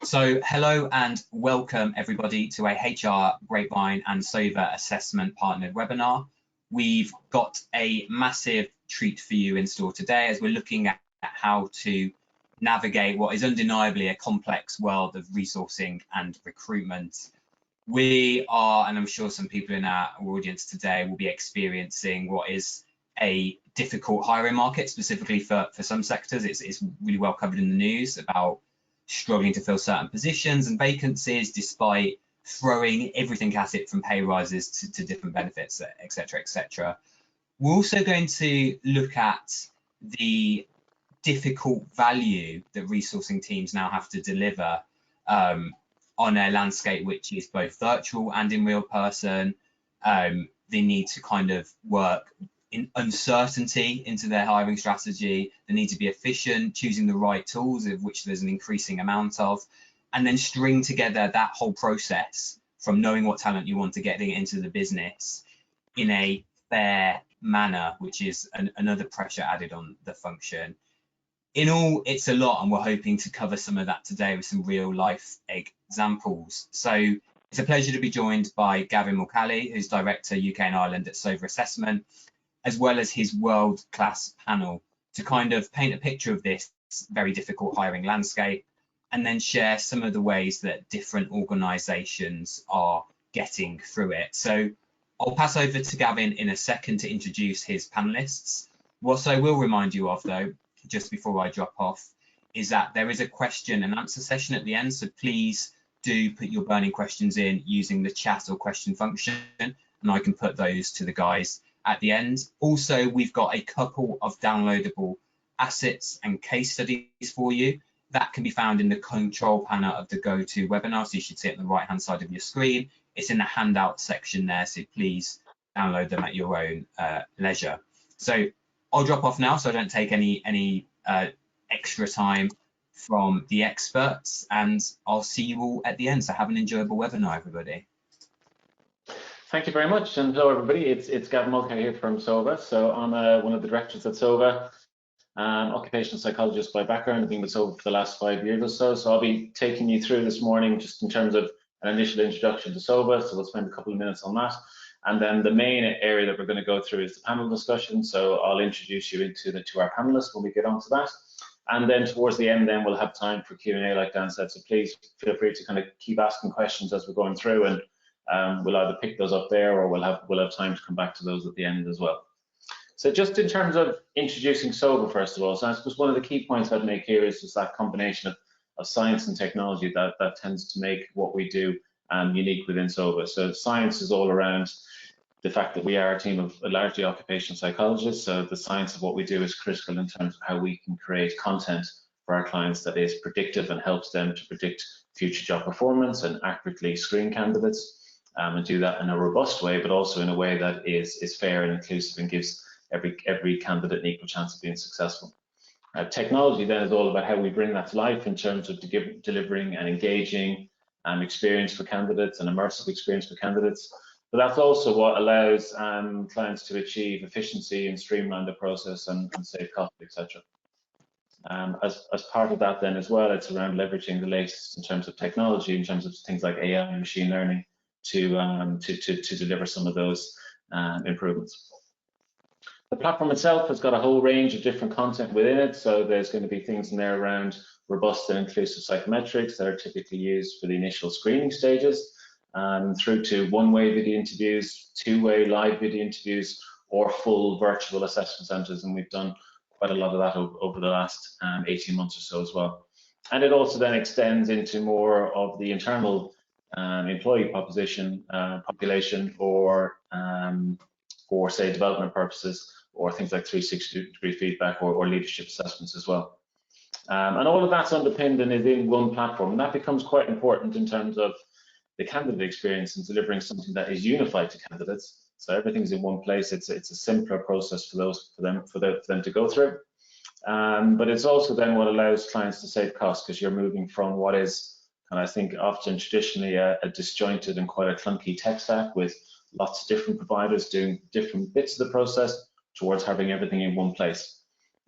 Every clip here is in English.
So hello and welcome everybody to a HR Grapevine and SOVA assessment partnered webinar. We've got a massive treat for you in store today as we're looking at how to navigate what is undeniably a complex world of resourcing and recruitment. We are, and I'm sure some people in our audience today will be experiencing what is a difficult hiring market, specifically for some sectors. It's really well covered in the news about struggling to fill certain positions and vacancies despite throwing everything at it, from pay rises to different benefits, etc., etc. We're also going to look at the difficult value that resourcing teams now have to deliver on a landscape which is both virtual and in real person. They need to kind of work in uncertainty into their hiring strategy. They need to be efficient, choosing the right tools, of which there's an increasing amount of, and then string together that whole process from knowing what talent you want to get into the business in a fair manner, which is another pressure added on the function. In all, it's a lot, and we're hoping to cover some of that today with some real life examples. So it's a pleasure to be joined by Gavin Mulcahy, who's Director UK and Ireland at SOVA Assessment, as well as his world-class panel, to kind of paint a picture of this very difficult hiring landscape and then share some of the ways that different organisations are getting through it. So I'll pass over to Gavin in a second to introduce his panelists. What I will remind you of, though, just before I drop off, is that there is a question and answer session at the end, so please do put your burning questions in using the chat or question function, and I can put those to the guys at the end. Also, we've got a couple of downloadable assets and case studies for you that can be found in the control panel of the GoToWebinar, so you should see it on the right hand side of your screen. It's in the handout section there, so please download them at your own leisure. So I'll drop off now so I don't take any extra time from the experts, and I'll see you all at the end. So have an enjoyable webinar, everybody. Thank you very much, and hello everybody. It's Gavin Mulcahy here from SOVA. So I'm one of the directors at SOVA, occupational psychologist by background. I've been with SOVA for the last 5 years or so. So I'll be taking you through this morning just in terms of an initial introduction to SOVA. So we'll spend a couple of minutes on that. And then the main area that we're going to go through is the panel discussion. So I'll introduce you to our panelists when we get onto that. And then towards the end, then we'll have time for Q&A, like Dan said. So please feel free to kind of keep asking questions as we're going through, and we'll either pick those up there, or we'll have time to come back to those at the end as well. So just in terms of introducing SOVA, first of all, so I suppose one of the key points I'd make here is just that combination of science and technology that tends to make what we do unique within SOVA. So science is all around the fact that we are a team of largely occupational psychologists. So the science of what we do is critical in terms of how we can create content for our clients that is predictive and helps them to predict future job performance and accurately screen candidates. And do that in a robust way, but also in a way that is fair and inclusive and gives every candidate an equal chance of being successful. Technology then is all about how we bring that to life in terms of delivering an engaging experience for candidates, an immersive experience for candidates. But that's also what allows clients to achieve efficiency and streamline the process and save costs, etc. As part of that then as well, it's around leveraging the latest in terms of technology, in terms of things like AI and machine learning, to deliver some of those improvements. The platform itself has got a whole range of different content within it. So there's going to be things in there around robust and inclusive psychometrics that are typically used for the initial screening stages, through to one-way video interviews, two-way live video interviews, or full virtual assessment centres. And we've done quite a lot of that over the last 18 months or so as well. And it also then extends into more of the internal employee population, or for say development purposes, or things like 360-degree feedback or leadership assessments as well. And all of that's underpinned and is in one platform, and that becomes quite important in terms of the candidate experience and delivering something that is unified to candidates. So everything's in one place. It's a simpler process for them to go through. But it's also then what allows clients to save costs, because you're moving from what is, and I think often traditionally a disjointed and quite a clunky tech stack with lots of different providers doing different bits of the process, towards having everything in one place.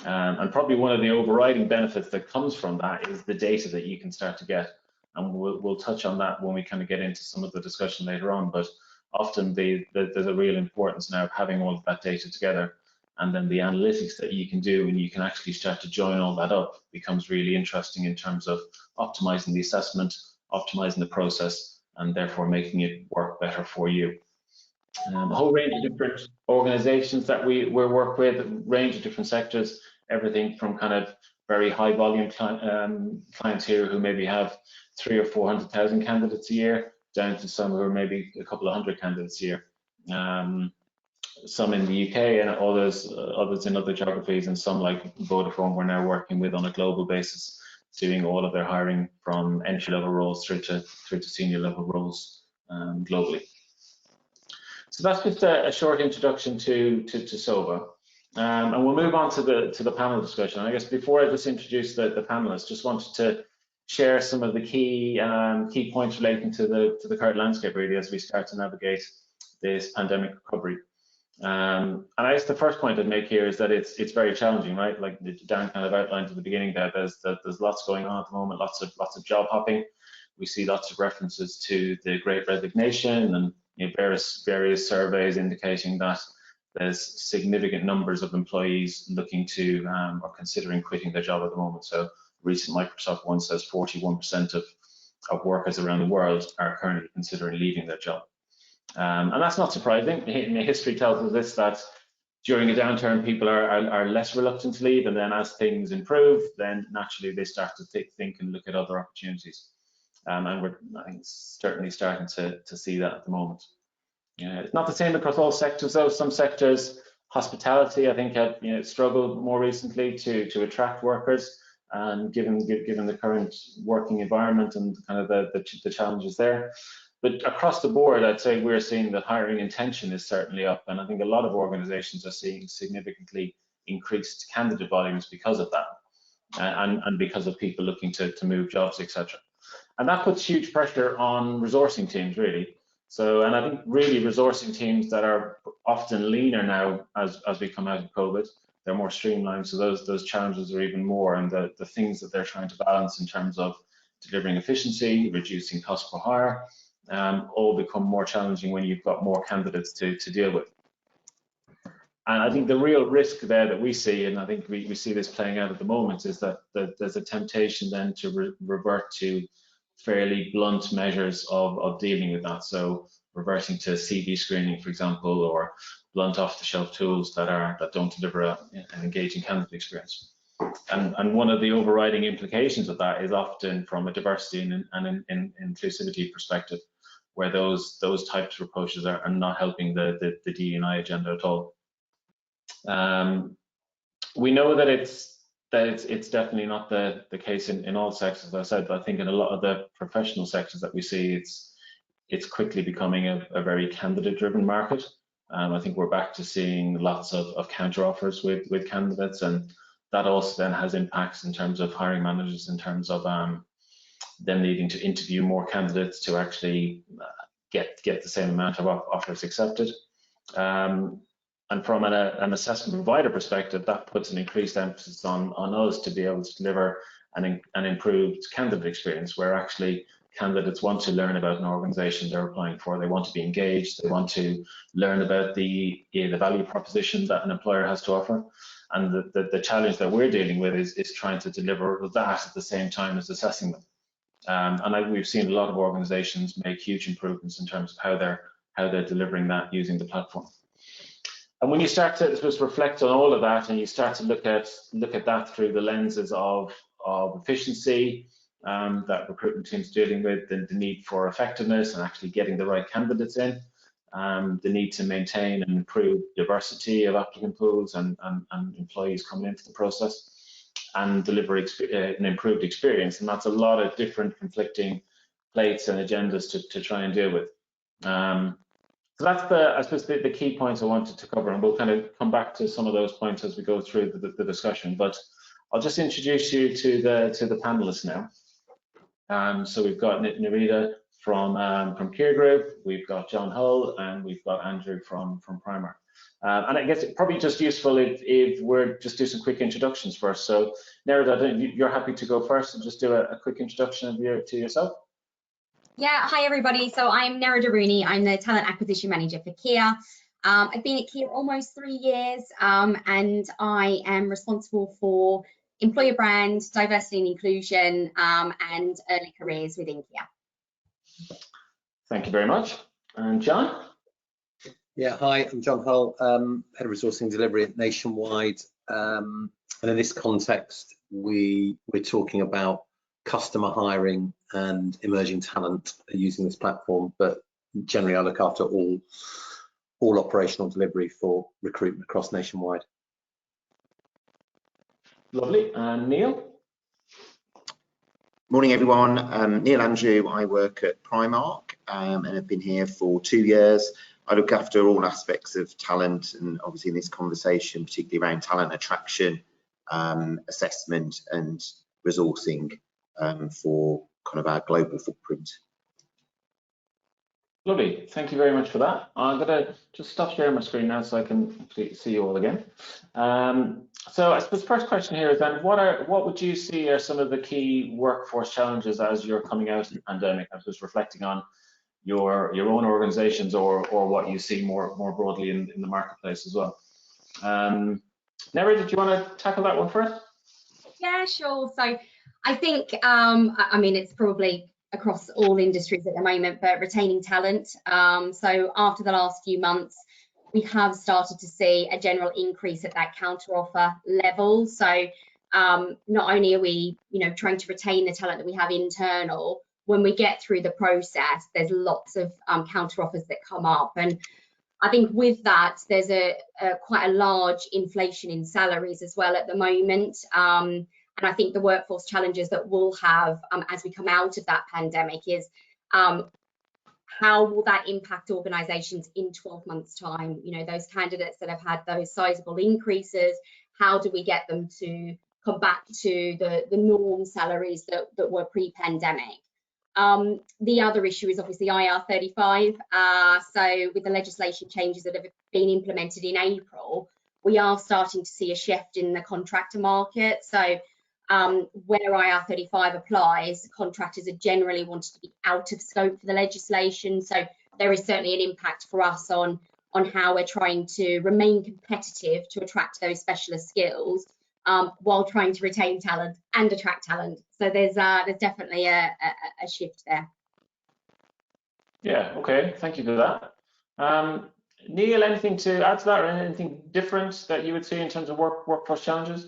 And probably one of the overriding benefits that comes from that is the data that you can start to get and we'll touch on that when we kind of get into some of the discussion later on. But often there's a real importance now of having all of that data together, and then the analytics that you can do, and you can actually start to join all that up, becomes really interesting in terms of optimizing the assessment, optimizing the process, and therefore making it work better for you. A whole range of different organizations that we work with, a range of different sectors, everything from kind of very high volume clients here who maybe have 300,000 or 400,000 candidates a year, down to some who are maybe a couple of hundred candidates a year. Some in the UK and others in other geographies, and some like Vodafone we're now working with on a global basis, doing all of their hiring from entry-level roles through to senior level roles globally. So that's just a short introduction to SOVA, and we'll move on to the panel discussion. I guess before I just introduce the panelists, just wanted to share some of the key points relating to the current landscape, really, as we start to navigate this pandemic recovery. And I guess the first point I'd make here is that it's very challenging, right? Like Dan kind of outlined at the beginning there, there's lots going on at the moment, lots of job hopping. We see lots of references to the Great Resignation, and various surveys indicating that there's significant numbers of employees looking to or considering quitting their job at the moment. So recent Microsoft one says 41% of workers around the world are currently considering leaving their job. And that's not surprising. History tells us this, that during a downturn, people are less reluctant to leave, and then as things improve, then naturally they start to think and look at other opportunities. And we're, I think, certainly starting to see that at the moment. It's not the same across all sectors, though. Some sectors, hospitality, I think, have struggled more recently to attract workers, and given the current working environment and kind of the challenges there. But across the board, I'd say we're seeing that hiring intention is certainly up, and I think a lot of organizations are seeing significantly increased candidate volumes because of that, and because of people looking to move jobs, etc. And that puts huge pressure on resourcing teams, really. So, and I think really resourcing teams that are often leaner now as we come out of COVID, they're more streamlined, so those challenges are even more, and the things that they're trying to balance in terms of delivering efficiency, reducing cost per hire, all become more challenging when you've got more candidates to deal with. And I think the real risk there that we see, and I think we see this playing out at the moment, is that there's a temptation then to revert to fairly blunt measures of dealing with that. So reverting to CV screening, for example, or blunt off-the-shelf tools that don't deliver an engaging candidate experience. And one of the overriding implications of that is often from a diversity and inclusivity perspective, where those types of approaches are not helping the DE&I agenda at all. We know that it's definitely not the case in all sectors, as I said, but I think in a lot of the professional sectors that we see, it's quickly becoming a very candidate-driven market. I think we're back to seeing lots of counter offers with candidates, and that also then has impacts in terms of hiring managers, in terms of them needing to interview more candidates to actually get the same amount of offers accepted. And from an assessment provider perspective, that puts an increased emphasis on us to be able to deliver an improved candidate experience, where actually candidates want to learn about an organization they're applying for. They want to be engaged. They want to learn about the value proposition that an employer has to offer. And the challenge that we're dealing with is trying to deliver that at the same time as assessing them. And we've seen a lot of organizations make huge improvements in terms of how they're delivering that using the platform. And when you start to just reflect on all of that, and you start to look at that through the lenses of efficiency that recruitment teams are dealing with, the need for effectiveness and actually getting the right candidates in, the need to maintain and improve diversity of applicant pools and employees coming into the process, and deliver an improved experience. And that's a lot of different conflicting plates and agendas to try and deal with. So that's I suppose the key points I wanted to cover, and we'll kind of come back to some of those points as we go through the discussion. But I'll just introduce you to the panelists now. So we've got Narita from Care Group, we've got John Hull, and we've got Andrew from Primark. And I guess it's probably just useful if we're just do some quick introductions first. So Nerida, you're happy to go first and just do a quick introduction to yourself? Yeah, hi everybody. So I'm Nerida Rooney. I'm the Talent Acquisition Manager for Kia. I've been at Kia almost 3 years, and I am responsible for employer brand, diversity and inclusion, and early careers within Kia. Thank you very much. And John? Yeah, hi, I'm John Hull, Head of Resourcing Delivery at Nationwide. And in this context, we're talking about customer hiring and emerging talent using this platform, but generally I look after all operational delivery for recruitment across Nationwide. Lovely. And Neil? Morning, everyone. Neil Andrew. I work at Primark and have been here for 2 years. I look after all aspects of talent, and obviously in this conversation, particularly around talent attraction, assessment and resourcing for kind of our global footprint. Lovely. Thank you very much for that. I'm going to just stop sharing my screen now so I can actually see you all again. So I suppose the first question here is then, what would you see are some of the key workforce challenges as you're coming out of the pandemic? I was reflecting on your own organizations or what you see more broadly in the marketplace as well. Nerida, did you want to tackle that one first? Yeah, sure. So I think, I mean, it's probably across all industries at the moment, but retaining talent. So after the last few months, we have started to see a general increase at that counteroffer level. So not only are we, trying to retain the talent that we have internal, when we get through the process, there's lots of counteroffers that come up. And I think with that, there's quite a large inflation in salaries as well at the moment. And I think the workforce challenges that we'll have as we come out of that pandemic is how will that impact organisations in 12 months' time? Those candidates that have had those sizable increases, how do we get them to come back to the norm salaries that were pre-pandemic? The other issue is obviously IR35. So with the legislation changes that have been implemented in April, we are starting to see a shift in the contractor market. So where IR35 applies, contractors are generally wanted to be out of scope for the legislation. So there is certainly an impact for us on how we're trying to remain competitive to attract those specialist skills while trying to retain talent and attract talent. So there's definitely a shift there. Yeah, okay, thank you for that. Neil, anything to add to that or anything different that you would see in terms of workforce challenges?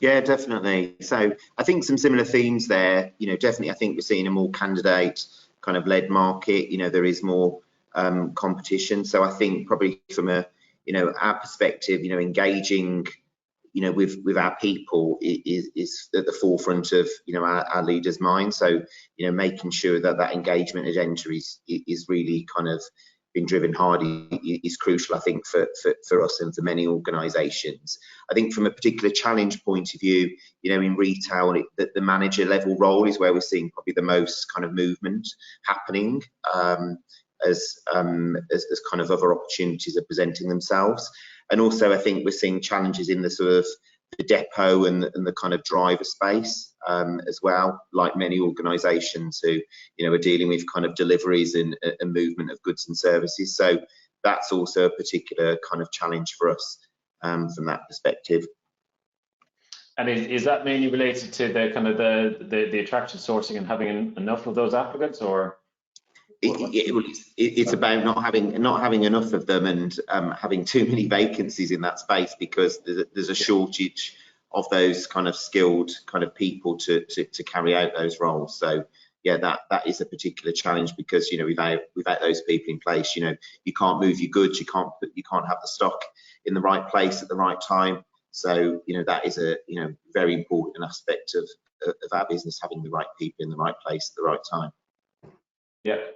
Yeah, definitely. So I think some similar themes there. Definitely I think we're seeing a more candidate kind of led market. There is more competition. So I think probably from our perspective, engaging with our people is at the forefront of our leaders' mind. So making sure that engagement agenda is really kind of been driven hard is crucial, I think, for us and for many organisations. I think from a particular challenge point of view, in retail, the manager level role is where we're seeing probably the most kind of movement happening as kind of other opportunities are presenting themselves. And also, I think we're seeing challenges in the sort of the depot and the kind of driver space as well, like many organisations who are dealing with kind of deliveries and movement of goods and services. So that's also a particular kind of challenge for us from that perspective. And is that mainly related to the kind of the attraction sourcing and having enough of those applicants, or? It's about not having enough of them and having too many vacancies in that space, because there's a shortage of those kind of skilled kind of people to carry out those roles. So yeah, that is a particular challenge, because without those people in place, you can't move your goods, you can't have the stock in the right place at the right time. So that is a very important aspect of our business, having the right people in the right place at the right time.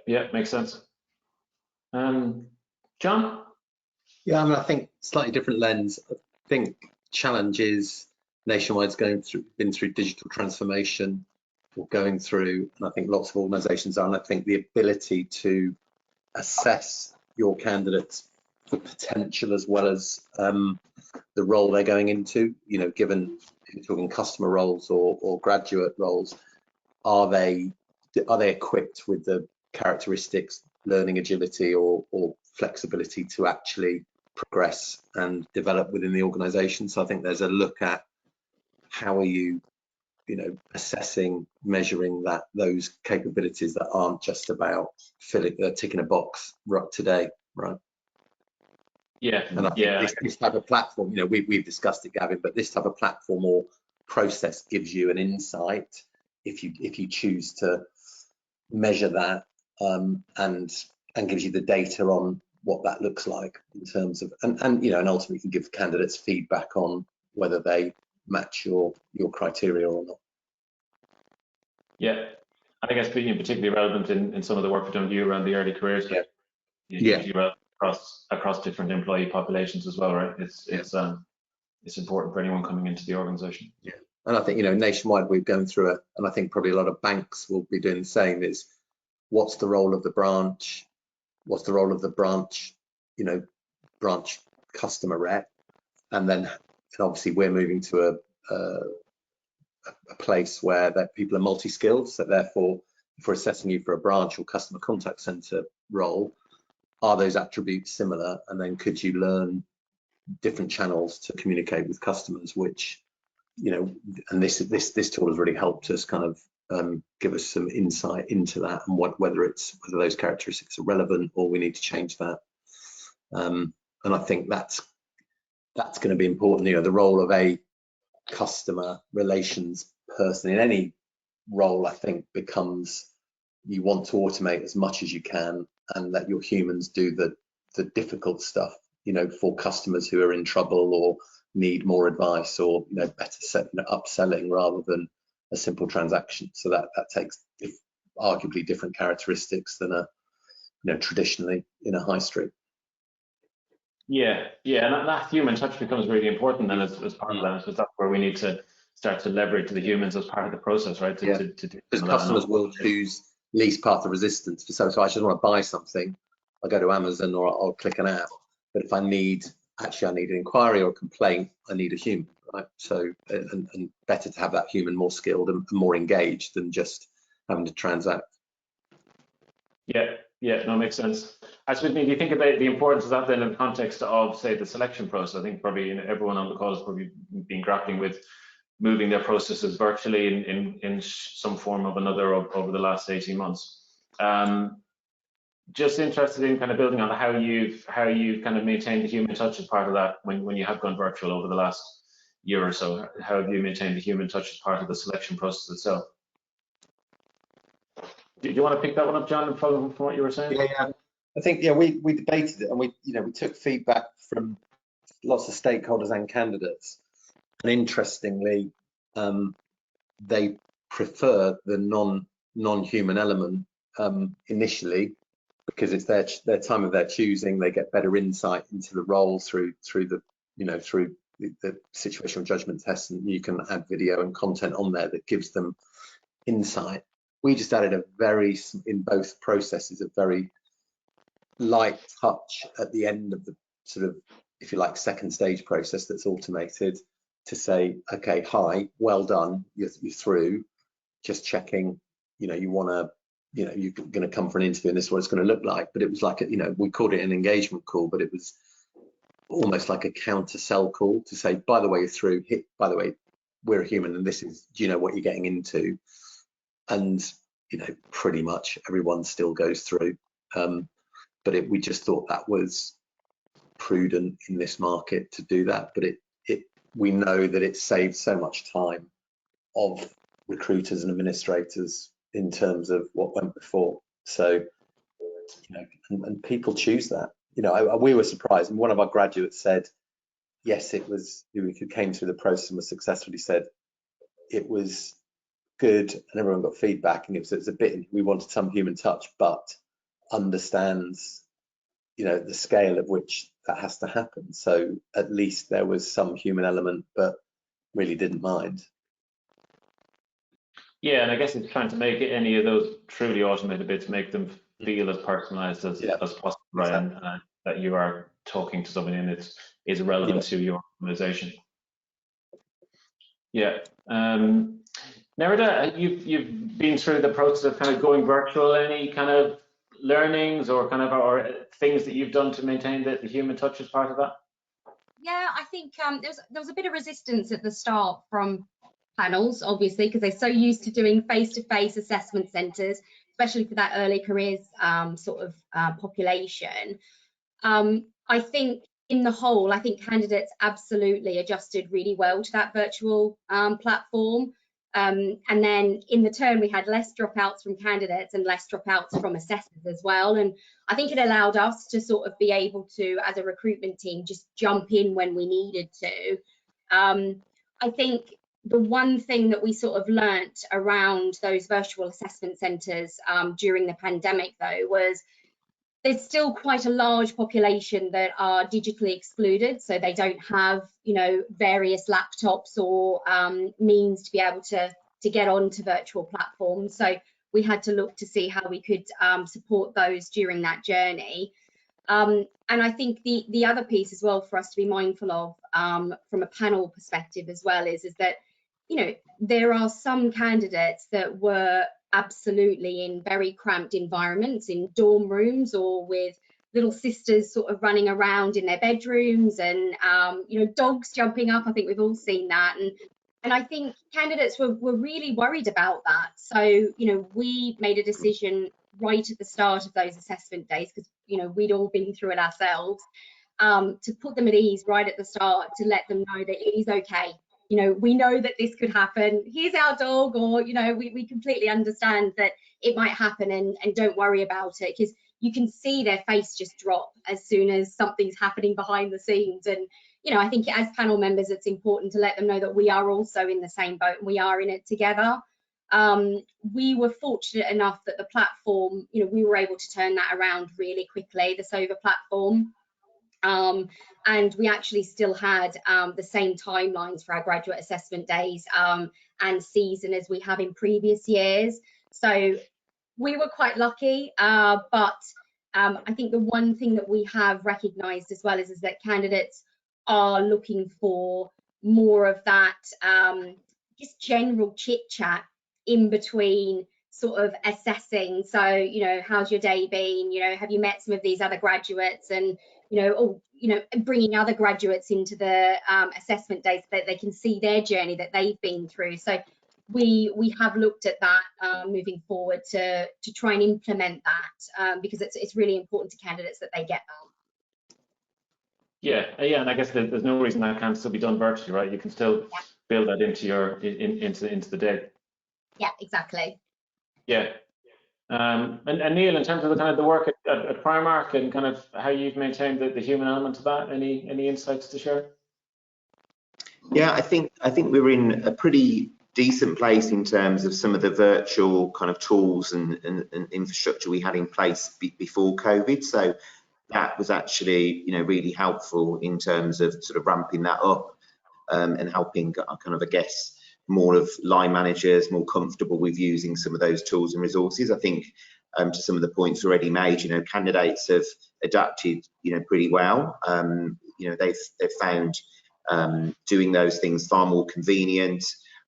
Yeah, makes sense. John? Yeah, I think slightly different lens. I think challenge is Nationwide's been through digital transformation, or going through, and I think lots of organisations are. And I think the ability to assess your candidates the potential as well as the role they're going into. You know, given if you're talking customer roles or graduate roles, are they equipped with the characteristics, learning agility or flexibility to actually progress and develop within the organization? So I think there's a look at how are you, you know, assessing, measuring those capabilities that aren't just about ticking a box right today, right? Yeah, and I think this type of platform, you know, we've discussed it, Gavin, but this type of platform or process gives you an insight if you choose to measure that, and gives you the data on what that looks like in terms of, and you know, and ultimately can give candidates feedback on whether they match your criteria or not. Yeah, I guess being particularly relevant in some of the work we've done with you around the early careers. Yeah. Across different employee populations as well, right? It's important for anyone coming into the organisation. Yeah, and I think, you know, nationwide we're going through it, and I think probably a lot of banks will be doing the same. Is what's the role of the branch? What's the role of the branch? You know, branch customer rep, and then obviously we're moving to a place where that people are multi-skilled. So therefore, if we're assessing you for a branch or customer contact centre role, are those attributes similar? And then could you learn different channels to communicate with customers, which, you know, and this tool has really helped us kind of give us some insight into that and whether those characteristics are relevant or we need to change that. And I think that's going to be important. You know, the role of a customer relations person in any role, I think, becomes you want to automate as much as you can and let your humans do the difficult stuff, you know, for customers who are in trouble or need more advice or, you know, better upselling rather than a simple transaction. So that takes arguably different characteristics than traditionally in a high street. Yeah, and that human touch becomes really important then as part of that. So that's where we need to start to leverage the humans as part of the process, right? Because customers will choose least path of resistance. So I just want to buy something, I'll go to Amazon or I'll click an app. But if I need an inquiry or a complaint, I need a human, right? So and better to have that human more skilled and more engaged than just having to transact. Yeah, no, makes sense. I suppose, do you think about the importance of that then in the context of, say, the selection process? I think probably everyone on the call has probably been grappling with moving their processes virtually in some form or another over the last 18 months. Just interested in kind of building on how you've kind of maintained the human touch as part of that when you have gone virtual over the last year or so. How have you maintained the human touch as part of the selection process itself? Do you want to pick that one up, John, from what you were saying? Yeah. I think we debated it and we took feedback from lots of stakeholders and candidates, and interestingly, they prefer the non-human element initially because it's their time of their choosing. They get better insight into the role through the situational judgment test, and you can add video and content on there that gives them insight. We just added in both processes, a very light touch at the end of the sort of, if you like, second stage process that's automated to say, okay, hi, well done, you're through, just checking, you want to, you're going to come for an interview and this is what it's going to look like. But it was like, we called it an engagement call, but it was almost like a counter sell call to say, by the way, you're through, by the way, we're a human and this is, do you know what you're getting into? And pretty much everyone still goes through, but we just thought that was prudent in this market to do that. But we know that it saves so much time of recruiters and administrators in terms of what went before. So and people choose that. We were surprised, and one of our graduates said, yes, it was, who came through the process and was successfully, said it was good and everyone got feedback, and it's a bit, we wanted some human touch, but understands the scale of which that has to happen. So at least there was some human element, but really didn't mind. Yeah, and I guess it's trying to make any of those truly automated bits, make them feel as personalized as possible, right? Exactly. that you are talking to somebody and it is relevant to your organization. Yeah. Nerida, you've been through the process of kind of going virtual. Any kind of learnings or things that you've done to maintain the human touch as part of that? Yeah, I think there was a bit of resistance at the start from panels, obviously, because they're so used to doing face-to-face assessment centres, especially for that early careers population. I think in the whole, I think candidates absolutely adjusted really well to that virtual platform. And then in the turn, we had less dropouts from candidates and less dropouts from assessors as well. And I think it allowed us to sort of be able to, as a recruitment team, just jump in when we needed to. I think the one thing that we sort of learnt around those virtual assessment centres during the pandemic, though, was there's still quite a large population that are digitally excluded, so they don't have, you know, various laptops or means to be able to get onto virtual platforms. So we had to look to see how we could support those during that journey. And I think the other piece as well for us to be mindful of from a panel perspective as well is that, you know, there are some candidates that were absolutely in very cramped environments, in dorm rooms or with little sisters sort of running around in their bedrooms and you know, dogs jumping up. I think we've all seen that, and I think candidates were really worried about that. So, you know, we made a decision right at the start of those assessment days, because, you know, we'd all been through it ourselves, to put them at ease right at the start, to let them know that it is okay. You know, we know that this could happen. Here's our dog, or, you know, we completely understand that it might happen, and don't worry about it, because you can see their face just drop as soon as something's happening behind the scenes. And, you know, I think as panel members, it's important to let them know that we are also in the same boat and we are in it together. We were fortunate enough that the platform, you know, we were able to turn that around really quickly, the SOVA platform. And we actually still had the same timelines for our graduate assessment days and season as we have in previous years. So we were quite lucky, but I think the one thing that we have recognised as well is that candidates are looking for more of that just general chit chat in between sort of assessing. So, you know, how's your day been? You know, have you met some of these other graduates? And, you know, or, you know, bringing other graduates into the assessment days so that they can see their journey that they've been through. So we have looked at that moving forward to try and implement that because it's really important to candidates that they get that. Yeah, and I guess there's no reason that can't still be done virtually, right? You can still build that into your into the day. Yeah, exactly. Yeah. And Neil, in terms of the kind of the work at Primark and kind of how you've maintained the human element of that, any insights to share? Yeah, I think we were in a pretty decent place in terms of some of the virtual kind of tools and infrastructure we had in place before COVID. So that was actually, you know, really helpful in terms of sort of ramping that up and helping kind of, I guess, more of line managers more comfortable with using some of those tools and resources. I think to some of the points already made, you know, candidates have adapted, you know, pretty well. You know, they've found doing those things far more convenient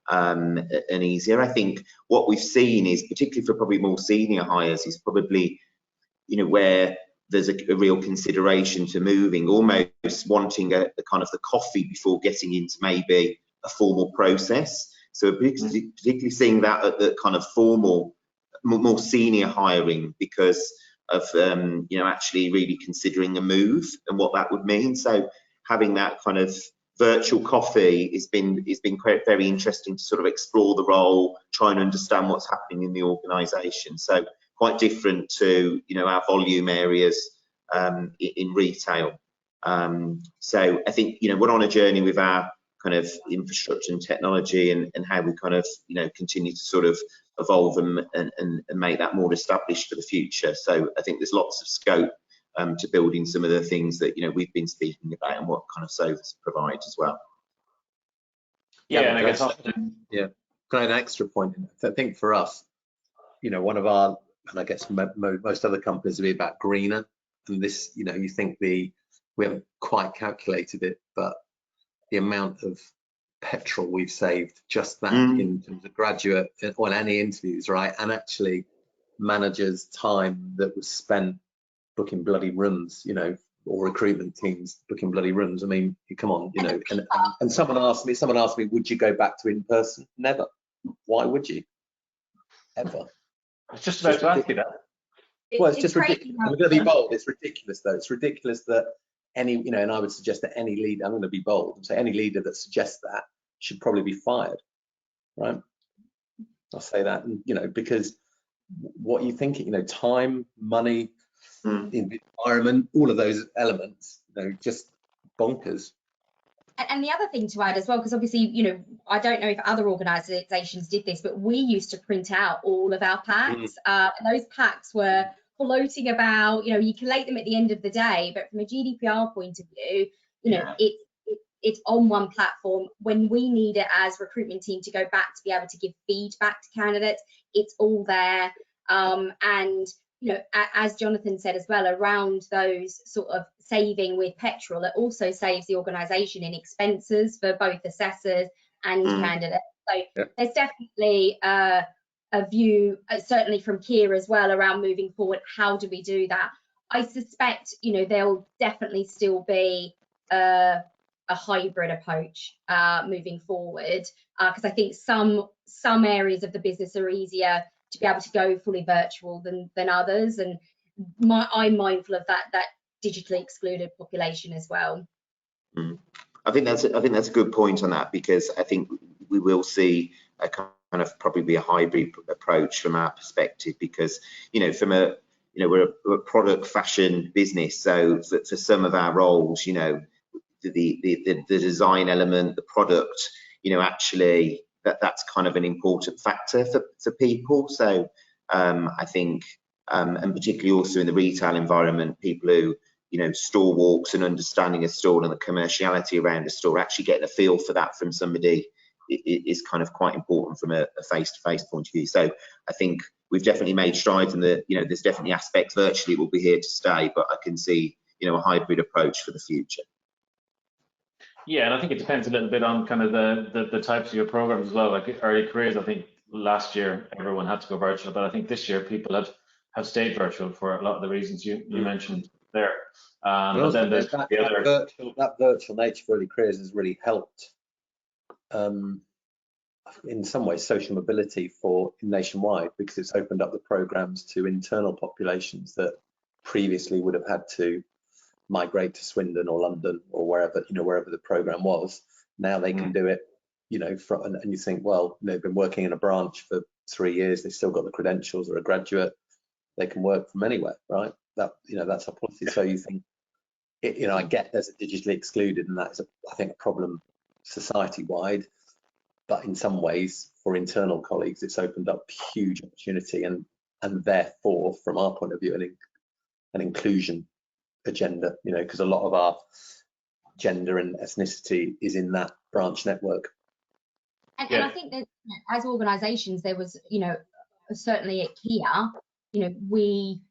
and easier. I think what we've seen is, particularly for probably more senior hires, is probably, you know, where there's a real consideration to moving, almost wanting a kind of the coffee before getting into maybe a formal process. So particularly seeing that at the kind of formal, more senior hiring because of you know, actually really considering a move and what that would mean. So having that kind of virtual coffee has been quite very interesting to sort of explore the role, try and understand what's happening in the organisation. So quite different to, you know, our volume areas in retail. So I think, you know, we're on a journey with our kind of infrastructure and technology and how we kind of, you know, continue to sort of evolve and make that more established for the future. So I think there's lots of scope to building some of the things that, you know, we've been speaking about and what kind of service provides as well. Yeah, and I guess often, yeah, can I add an extra point? I think for us, you know, one of our, and I guess most other companies would be about greener. and this, you know, you think we haven't quite calculated it, but the amount of petrol we've saved, just that in terms of graduate or any interviews, right? And actually managers' time that was spent booking bloody rooms, you know, or recruitment teams booking bloody rooms. I mean, come on, you know. And someone asked me, would you go back to in person? Never. Why would you? Ever. I was just about to ask you that. Well, it's just ridiculous. I'm going to be bold. It's ridiculous, though. It's ridiculous that any, you know, and I would suggest that any leader, I'm going to be bold and say any leader that suggests that should probably be fired, right? I'll say that, and, you know, because what you thinking, you know, time, money, environment, all of those elements, you know, just bonkers. And the other thing to add as well, because obviously, you know, I don't know if other organisations did this, but we used to print out all of our packs. And those packs were floating about, you know, you collate them at the end of the day, but from a GDPR point of view, you know, it's on one platform. When we need it as recruitment team to go back to be able to give feedback to candidates, it's all there. And, you know, as Jonathan said as well, around those sort of saving with petrol, it also saves the organisation in expenses for both assessors and candidates. So there's definitely a view, certainly from Keir as well, around moving forward. How do we do that? I suspect, you know, there'll definitely still be a hybrid approach moving forward, because I think some areas of the business are easier to be able to go fully virtual than others, and I'm mindful of that digitally excluded population as well. I think that's a good point on that, because I think we will see a kind of probably a hybrid approach from our perspective, because, you know, from a, you know, we're a product fashion business, so for some of our roles, you know, the design element, the product, you know, actually that's kind of an important factor for people. So I think, and particularly also in the retail environment, people who, you know, store walks and understanding a store and the commerciality around a store, actually getting a feel for that from somebody is kind of quite important from a face-to-face point of view. So I think we've definitely made strides, and you know, there's definitely aspects virtually will be here to stay, but I can see, you know, a hybrid approach for the future. Yeah, and I think it depends a little bit on kind of the types of your programs as well. Like early careers, I think last year everyone had to go virtual, but I think this year people have stayed virtual for a lot of the reasons you mentioned there. But then there's that virtual nature of early careers has really helped, in some ways, social mobility for nationwide, because it's opened up the programs to internal populations that previously would have had to migrate to Swindon or London or wherever, you know, wherever the program was. Now they can do it, you know, and you think, well, they've been working in a branch for 3 years, they've still got the credentials, or a graduate, they can work from anywhere, right? That, you know, that's our policy. So you think, you know, I get there's a digitally excluded, and that is, I think, a problem society-wide, but in some ways for internal colleagues, it's opened up huge opportunity, and therefore, from our point of view, an inclusion agenda, you know, because a lot of our gender and ethnicity is in that branch network. And I think that as organisations, there was, you know, certainly at Keir, you know, we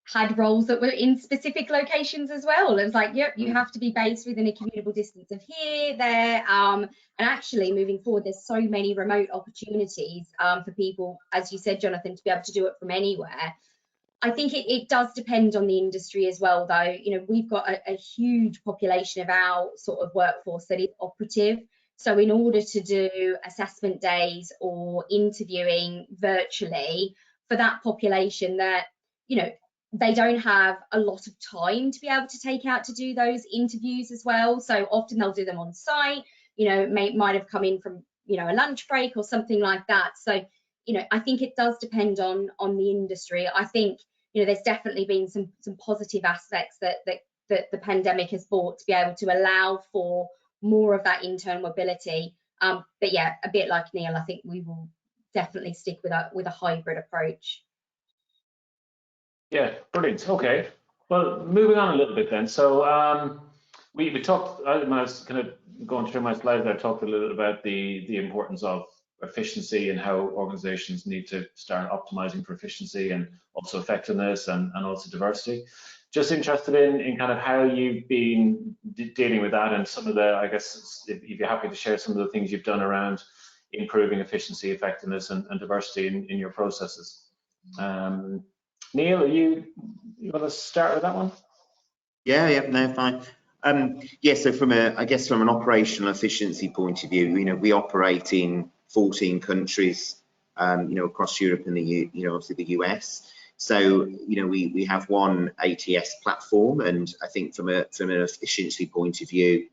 had roles that were in specific locations as well. It was like, yep, you have to be based within a commutable distance of here, there, and actually moving forward, there's so many remote opportunities for people, as you said, Jonathan, to be able to do it from anywhere. I think it does depend on the industry as well, though. You know, we've got a huge population of our sort of workforce that is operative. So in order to do assessment days or interviewing virtually for that population that, you know, they don't have a lot of time to be able to take out to do those interviews as well. So often they'll do them on site, you know, might have come in from, you know, a lunch break or something like that. So, you know, I think it does depend on the industry. I think, you know, there's definitely been some positive aspects that the pandemic has brought to be able to allow for more of that internal mobility. But yeah, a bit like Neil, I think we will definitely stick with a hybrid approach. Yeah, brilliant. Okay, well, moving on a little bit then. So we talked, when I was kind of going through my slides, I talked a little about the importance of efficiency and how organizations need to start optimizing for efficiency and also effectiveness and also diversity. Just interested in kind of how you've been dealing with that and some of the, I guess, if you're happy to share some of the things you've done around improving efficiency, effectiveness, and diversity in your processes. Neil, you want to start with that one? Yeah, no, fine. Yeah, so from I guess from an operational efficiency point of view, we operate in 14 countries, across Europe and obviously the US. So, we have one ATS platform, and I think from an efficiency point of view,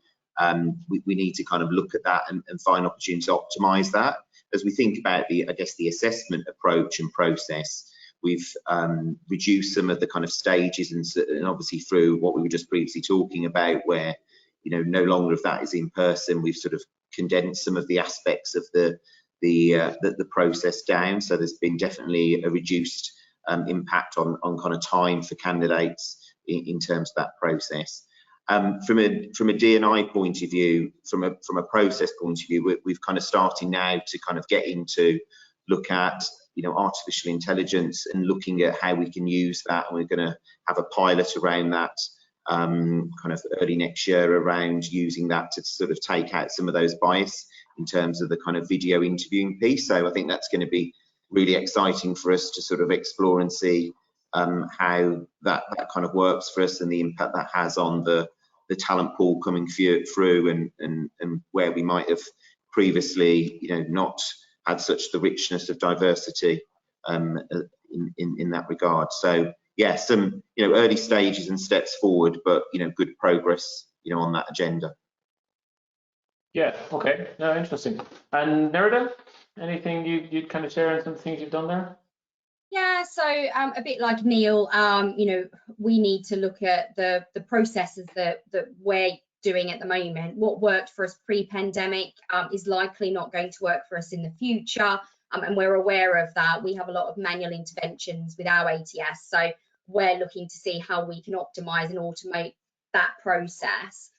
we need to kind of look at that and find opportunities to optimize that. As we think about the assessment approach and process, we've reduced some of the kind of stages and obviously through what we were just previously talking about, where no longer if that is in person, we've sort of condensed some of the aspects of the process down. So there's been definitely a reduced impact on kind of time for candidates in terms of that process. From a D&I point of view, from a process point of view, we've kind of starting now to kind of get into look at artificial intelligence and looking at how we can use that, and we're going to have a pilot around that kind of early next year around using that to sort of take out some of those bias in terms of the kind of video interviewing piece. So I think that's going to be really exciting for us to sort of explore and see how that kind of works for us and the impact that has on the talent pool coming through and where we might have previously not had such the richness of diversity in that regard. So yeah, some early stages and steps forward, but good progress on that agenda. Yeah, okay, no, interesting. And Nerida, anything you'd kind of share on some things you've done there? Yeah, so a bit like Neil, we need to look at the processes that we're doing at the moment. What worked for us pre-pandemic is likely not going to work for us in the future, and we're aware of that. We have a lot of manual interventions with our ATS, so we're looking to see how we can optimize and automate that process.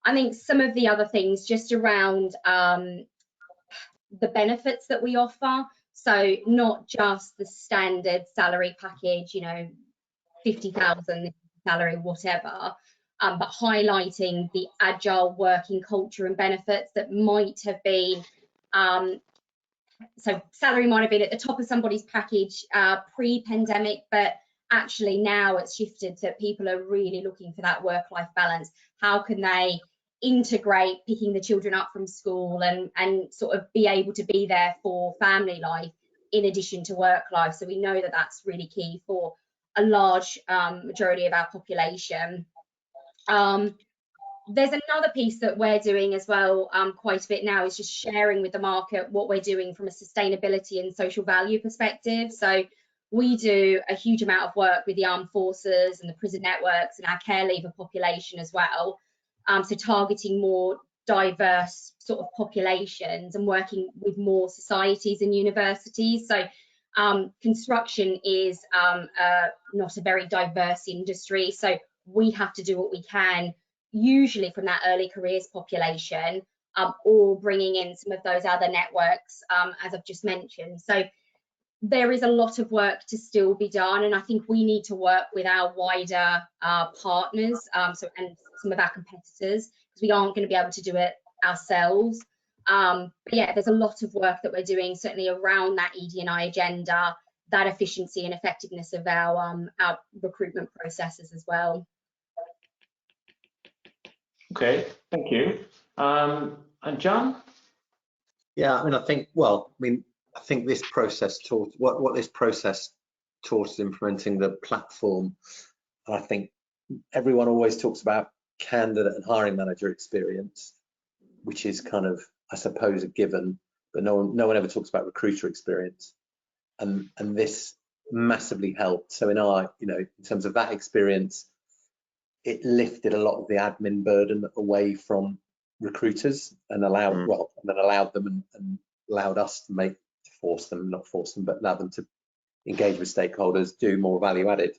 I think some of the other things just around the benefits that we offer, so not just the standard salary package, 50,000 salary, whatever, but highlighting the agile working culture and benefits that might have been, so salary might have been at the top of somebody's package pre-pandemic, but actually now it's shifted to people are really looking for that work-life balance. How can they integrate picking the children up from school and sort of be able to be there for family life in addition to work life? So we know that that's really key for a large majority of our population. There's another piece that we're doing as well quite a bit now, is just sharing with the market what we're doing from a sustainability and social value perspective. So we do a huge amount of work with the armed forces and the prison networks and our care leaver population as well. So targeting more diverse sort of populations and working with more societies and universities. So construction is not a very diverse industry, so we have to do what we can, usually from that early careers population, or bringing in some of those other networks, as I've just mentioned. So there is a lot of work to still be done, and I think we need to work with our wider partners, and some of our competitors, because we aren't going to be able to do it ourselves. But yeah, there's a lot of work that we're doing, certainly around that ED&I agenda, that efficiency and effectiveness of our recruitment processes as well. Okay, thank you. And John? Yeah, I think this process taught what this process taught us implementing the platform. I think everyone always talks about candidate and hiring manager experience, which is kind of, I suppose, a given, but no one ever talks about recruiter experience, and this massively helped. So in terms of that experience, it lifted a lot of the admin burden away from recruiters and allowed them and allowed us to not force them, but allow them to engage with stakeholders, do more value added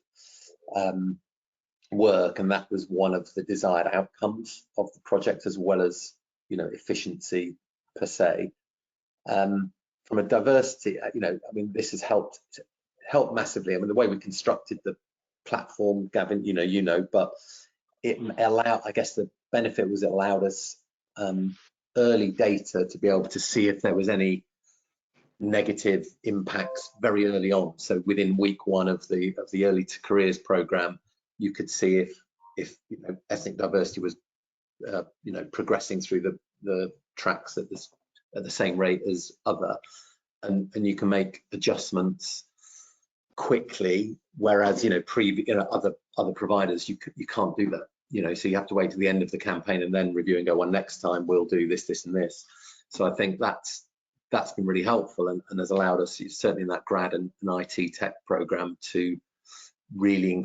work, and that was one of the desired outcomes of the project, as well as efficiency per se. from a diversity, I mean, this has helped massively. I mean, the way we constructed the platform, Gavin, but it allowed, I guess the benefit was it allowed us early data to be able to see if there was any negative impacts very early on. So within week 1 of the early to careers program, you could see if ethnic diversity was progressing through the tracks at the same rate as other, and you can make adjustments quickly, whereas other providers you can't do that, so you have to wait to the end of the campaign and then review and go, well, next time we'll do this and this. So I think that's been really helpful and has allowed us, certainly in that grad and IT tech program, to really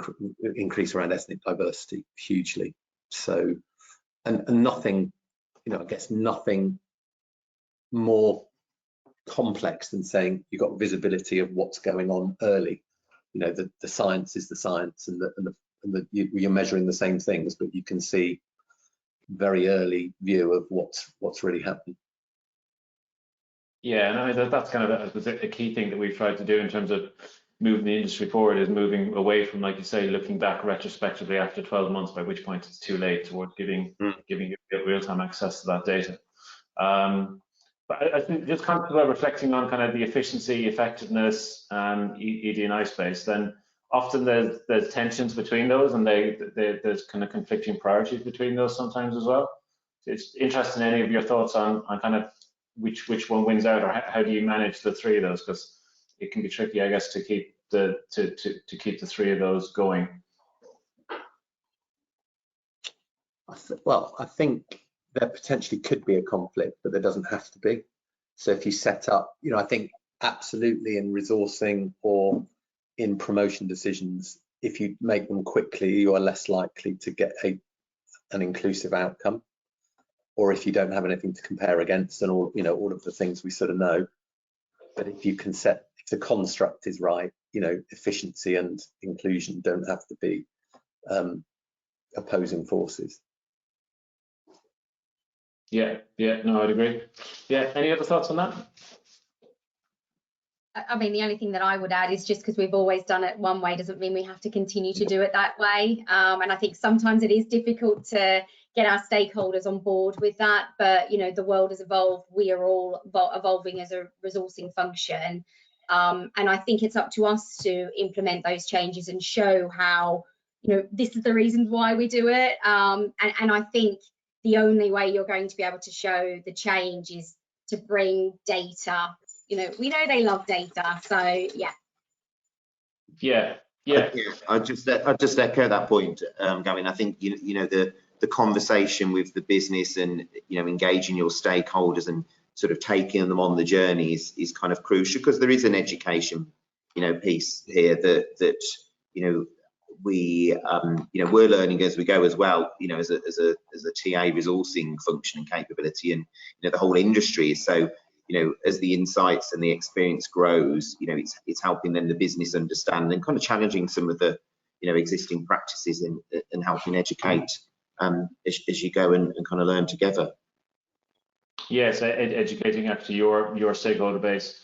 increase around ethnic diversity hugely. So and nothing, I guess nothing more complex than saying you've got visibility of what's going on early. The science is the science, and you're measuring the same things, but you can see very early view of what's really happening. Yeah, and I mean, that's kind of a key thing that we've tried to do in terms of moving the industry forward, is moving away from, like you say, looking back retrospectively after 12 months, by which point it's too late, towards giving you real-time access to that data. But I think just kind of reflecting on kind of the efficiency, effectiveness, ED&I space, then often there's tensions between those, and there's kind of conflicting priorities between those sometimes as well. So it's interesting, any of your thoughts on kind of which one wins out, or how do you manage the 3 of those? Because it can be tricky, I guess, to keep the 3 of those going. Well, I think there potentially could be a conflict, but there doesn't have to be. So if you set up, I think absolutely in resourcing or in promotion decisions, if you make them quickly, you are less likely to get an inclusive outcome. Or if you don't have anything to compare against, and all of the things we sort of know. But if you can if the construct is right, efficiency and inclusion don't have to be opposing forces. Yeah, no, I'd agree. Yeah, any other thoughts on that? I mean, the only thing that I would add is, just because we've always done it one way doesn't mean we have to continue to do it that way. And I think sometimes it is difficult to get our stakeholders on board with that. But, the world has evolved. We are all evolving as a resourcing function. And I think it's up to us to implement those changes and show how, this is the reasons why we do it. And I think the only way you're going to be able to show the change is to bring data. We know they love data, so yeah. Yeah. I just echo that point, Gavin. I think the conversation with the business and engaging your stakeholders and sort of taking them on the journey is kind of crucial, because there is an education piece here that we're learning as we go as well, as a TA resourcing function and capability, and the whole industry is so. As the insights and the experience grows, it's helping then the business understand and kind of challenging some of the, existing practices and helping educate as you go and kind of learn together. Yes, educating actually your stakeholder base.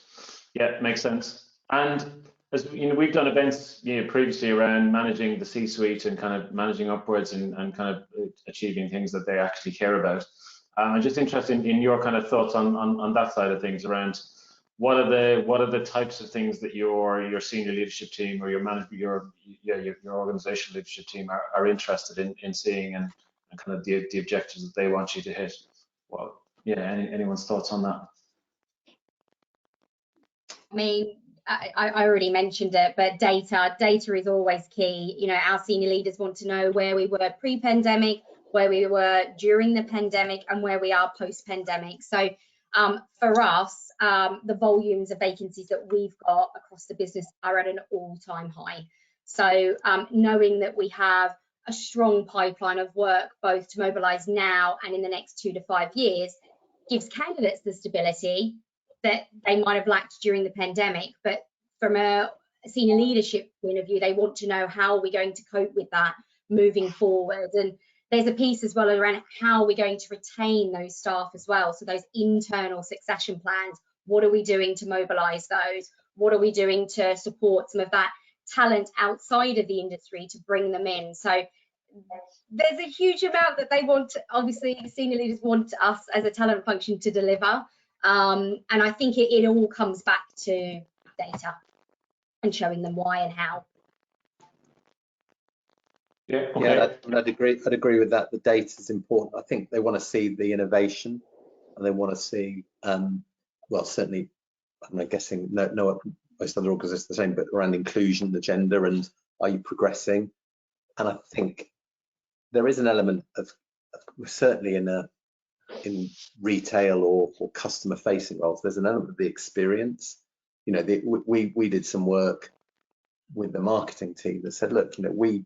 Yeah, makes sense. And as we've done events previously around managing the C-suite and kind of managing upwards and kind of achieving things that they actually care about. I'm just interested in your kind of thoughts on that side of things, around what are the types of things that your senior leadership team or your organizational leadership team are interested in seeing, and kind of the objectives that they want you to hit. Well, yeah, anyone's thoughts on that? I mean, I already mentioned it, but data is always key. Our senior leaders want to know where we were pre-pandemic, where we were during the pandemic, and where we are post-pandemic. So for us, the volumes of vacancies that we've got across the business are at an all-time high. So knowing that we have a strong pipeline of work, both to mobilise now and in the next 2 to 5 years, gives candidates the stability that they might have lacked during the pandemic. But from a senior leadership point of view, they want to know, how are we going to cope with that moving forward? And there's a piece as well around how we're going to retain those staff as well. So those internal succession plans, what are we doing to mobilize those? What are we doing to support some of that talent outside of the industry to bring them in? So there's a huge amount that they want, obviously senior leaders want us as a talent function to deliver, and I think it all comes back to data and showing them why and how. Yeah, okay. Yeah, I'd agree with that. The data is important. I think they want to see the innovation, and they want to see, well, certainly, I'm guessing no, most other organisations the same, but around inclusion, the gender, and are you progressing? And I think there is an element of certainly in retail or customer facing roles, there's an element of the experience. You know, we did some work with the marketing team that said, look, you know, we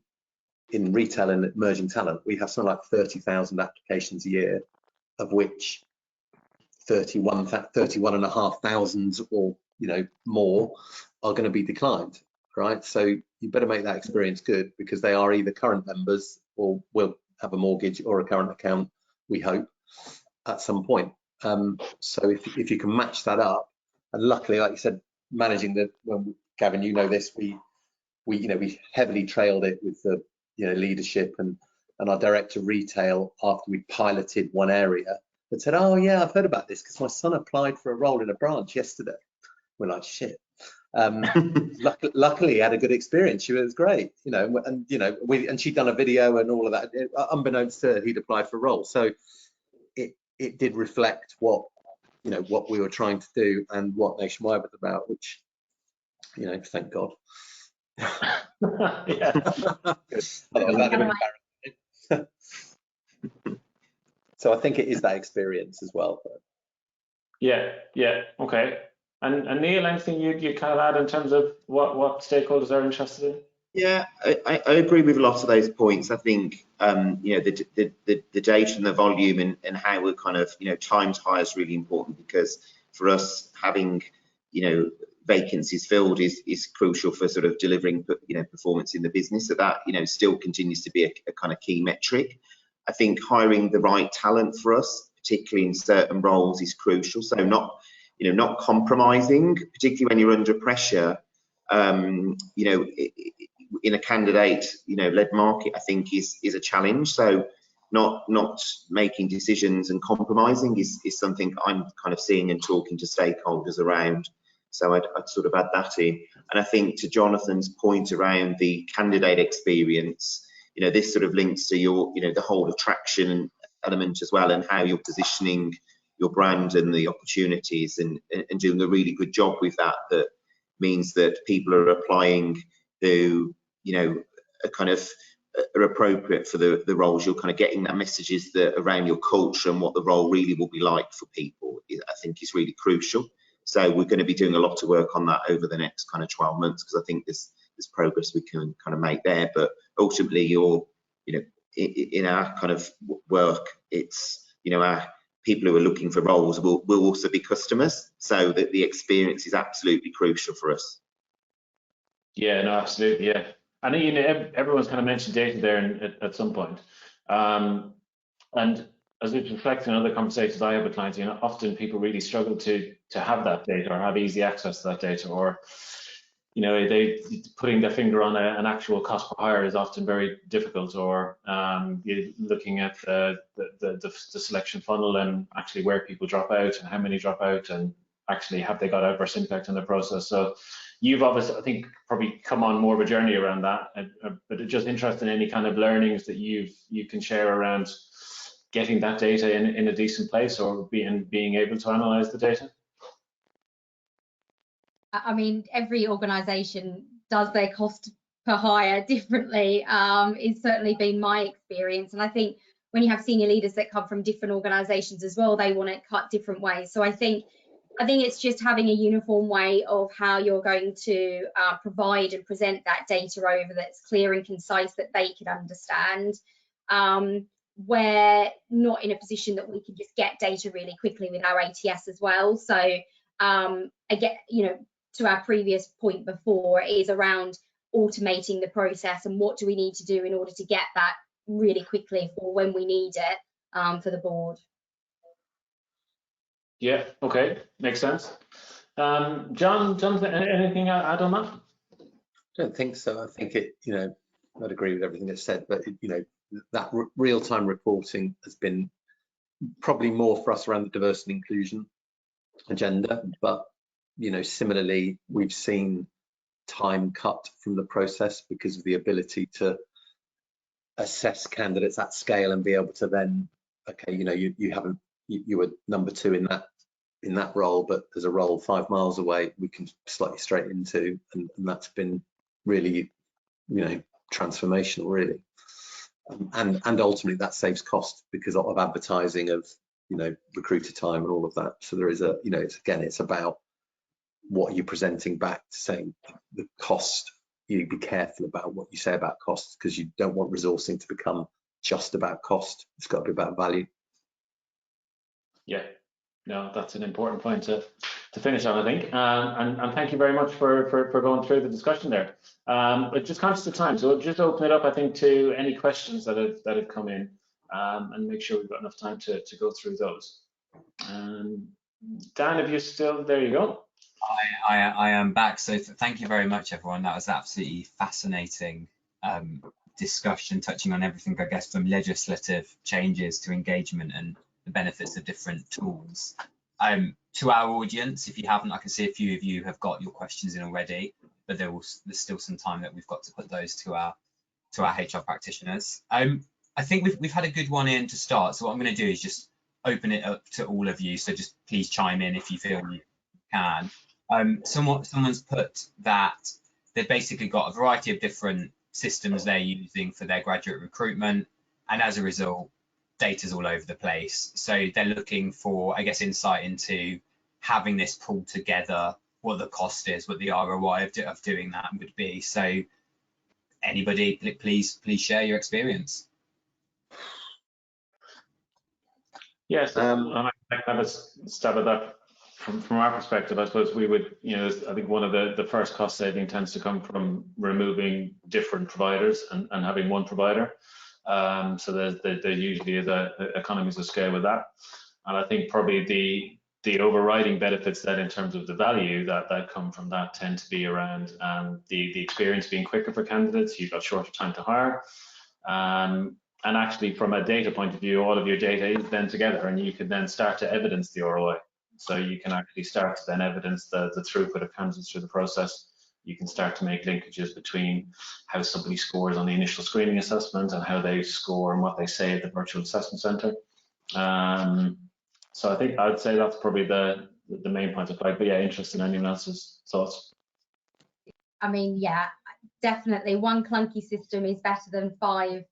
in retail and emerging talent, we have something like 30,000 applications a year, of which 31,500 or, you know, more are going to be declined, right? So you better make that experience good, because they are either current members or will have a mortgage or a current account, we hope, at some point. So if you can match that up, and luckily, like you said, managing the, well, Gavin, you know this, we heavily trailed it with the, you know, leadership and our director of retail after we piloted one area that said, oh yeah, I've heard about this because my son applied for a role in a branch yesterday. We're like, shit. Luckily, he had a good experience. She was great, you know, and you know, and she'd done a video and all of that. Unbeknownst to her, he'd applied for a role. So it did reflect what, you know, what we were trying to do and what Nationwide was about, which, you know, thank God. Yeah. So I think it is that experience as well. Yeah, okay. And Neil, anything you kind of add in terms of what stakeholders are interested in? Yeah, I agree with lots of those points. I think you know, the data and the volume and how we're kind of, you know, time to hire is really important, because for us, having, you know, vacancies filled is crucial for sort of delivering, you know, performance in the business. So that, you know, still continues to be a kind of key metric. I think hiring the right talent for us, particularly in certain roles, is crucial. So not compromising, particularly when you're under pressure. You know, in a candidate, you know, led market, I think is a challenge. So not making decisions and compromising is something I'm kind of seeing and talking to stakeholders around. So I'd sort of add that in. And I think to Jonathan's point around the candidate experience, you know, this sort of links to your, you know, the whole attraction element as well, and how you're positioning your brand and the opportunities, and doing a really good job with that. That means that people are applying who, you know, are kind of are appropriate for the roles. You're kind of getting that messages that around your culture and what the role really will be like for people, I think is really crucial. So we're going to be doing a lot of work on that over the next kind of 12 months, because I think there's progress we can kind of make there. But ultimately, you're, you know, in our kind of work, it's, you know, our people who are looking for roles will also be customers, so that the experience is absolutely crucial for us. Yeah, no, absolutely, yeah. I know, you know, everyone's kind of mentioned data there at some point, and as we reflect on other conversations I have with clients, you know, often people really struggle to have that data or have easy access to that data, or, you know, they putting their finger on an actual cost per hire is often very difficult, or looking at the selection funnel and actually where people drop out and how many drop out, and actually have they got adverse impact on the process. So you've obviously, I think, probably come on more of a journey around that, but it's just interested in any kind of learnings that you can share around getting that data in a decent place, or being able to analyze the data. I mean, every organisation does their cost per hire differently. It's certainly been my experience, and I think when you have senior leaders that come from different organisations as well, they want to cut different ways. So I think it's just having a uniform way of how you're going to provide and present that data over, that's clear and concise, that they can understand. We're not in a position that we can just get data really quickly with our ATS as well. So again, you know, to our previous point before, is around automating the process and what do we need to do in order to get that really quickly for when we need it for the board. Yeah, okay, makes sense. Jonathan, anything to add on that? I don't think so. I think it, I'd agree with everything that's said, but that real-time reporting has been probably more for us around the diversity and inclusion agenda, but similarly, we've seen time cut from the process because of the ability to assess candidates at scale and be able to then, okay, you were number 2 in that role, but there's a role 5 miles away we can slot you straight into, and that's been really transformational, really. And ultimately that saves cost because of advertising, of recruiter time and all of that. So there is it's about what you're presenting back, saying the cost. You be careful about what you say about costs, because you don't want resourcing to become just about cost. It's got to be about value. Yeah, no, that's an important point to finish on, I think. And thank you very much for going through the discussion there. But just conscious of time, so we'll just open it up, I think, to any questions that have come in, and make sure we've got enough time to go through those. Dan, if you're still there, you go. I am back. So thank you very much, everyone. That was absolutely fascinating discussion, touching on everything, I guess, from legislative changes to engagement and the benefits of different tools. To our audience, if you haven't, I can see a few of you have got your questions in already, but there's still some time that we've got to put those to our HR practitioners. I think we've had a good one in to start. So what I'm going to do is just open it up to all of you. So just please chime in if you feel you can. Someone's put that they've basically got a variety of different systems they're using for their graduate recruitment, and as a result, data's all over the place. So they're looking for, I guess, insight into having this pulled together, what the cost is, what the ROI of doing that would be. So anybody, please share your experience. Yes, I have a stab at that. From our perspective, I suppose we would, I think one of the first cost saving tends to come from removing different providers and having one provider. So there usually is economies of scale with that. And I think probably the overriding benefits then in terms of the value that come from that tend to be around the experience being quicker for candidates. You've got shorter time to hire. And actually, from a data point of view, all of your data is then together, and you can then start to evidence the ROI. So you can actually start to then evidence the throughput of candidates through the process. You can start to make linkages between how somebody scores on the initial screening assessment and how they score and what they say at the virtual assessment centre. So I think I'd say that's probably the main point of flag. But yeah, interested in anyone else's thoughts. I mean, yeah, definitely one clunky system is better than 5